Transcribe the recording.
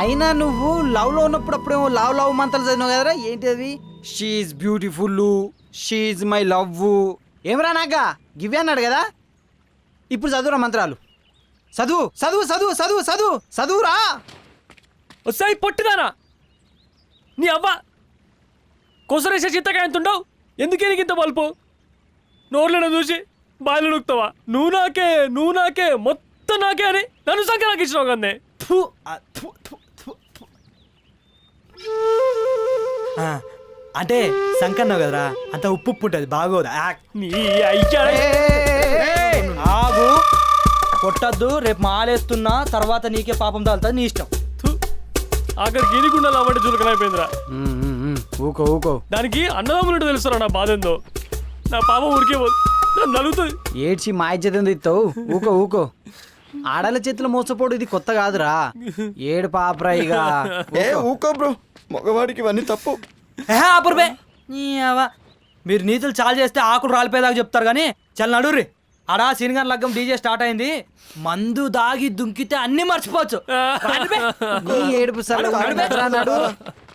అయినా నువ్వు లవ్ లో ఉన్నప్పుడు అప్పుడేమో లవ్ మంత్రాలు చదివినావు కదరా, ఏంటి అవి? She's beautiful, she's my love, ఏమరా నాగా గివ్వే అన్నాడు కదా. ఇప్పుడు చదువురా మంత్రాలు, చదువు చదువు చదువు చదువు చదువు చదువురా. వస్తాయి పొట్టిదానా నీ అవ్వ కొసరేసే చింతకాయ ఎంతుండవు, ఎందుకే నీకు ఇంత బల్పు? నోర్లను చూసి బాయిలు నొక్కుతావా? నువ్వు నాకే మొత్తం నాకే అని నన్ను సంఖ్య నాకు ఇచ్చినావు కదే. అంటే సంకన్నావు కదరా, అంత ఉప్పు ఉంటుంది బాగోదా? నీ అయ్యా ఆగు, కొట్టద్దు. రేపు మాలేస్తున్నా తర్వాత నీకే పాపం తాగుతుంది, నీ ఇష్టం. అక్కడికి ఎనికుండా అవ్వండి చులకనైపోయిందిరా. ఊకో ఊకో. దానికి అన్నదమ్ములు తెలుస్తారా నా బాధ ఏందో. నా పాపం ఊరికే నన్ను నలుగుతుంది. ఏడ్చి మా ఇజ్జత్ ఇస్తావు? ఊకో ఊకో. ఆడల చేతులు మోసపోడు ఇది కొత్త కాదురా, ఏడు పాపరా. ఇక ఊకో బ్రో, మగవాడికి ఇవన్నీ తప్పు. ఆపురుబే మీరు నీతులు చాలు చేస్తే ఆకులు రాలిపోయేదాకా చెప్తారు కానీ చల్ నడుర్రి. ఆడా సీనిగాన్ లగ్గం డీజే స్టార్ట్ అయింది, మందు దాగి దుంకితే అన్ని మర్చిపోవచ్చు. ఏడుపు సరే.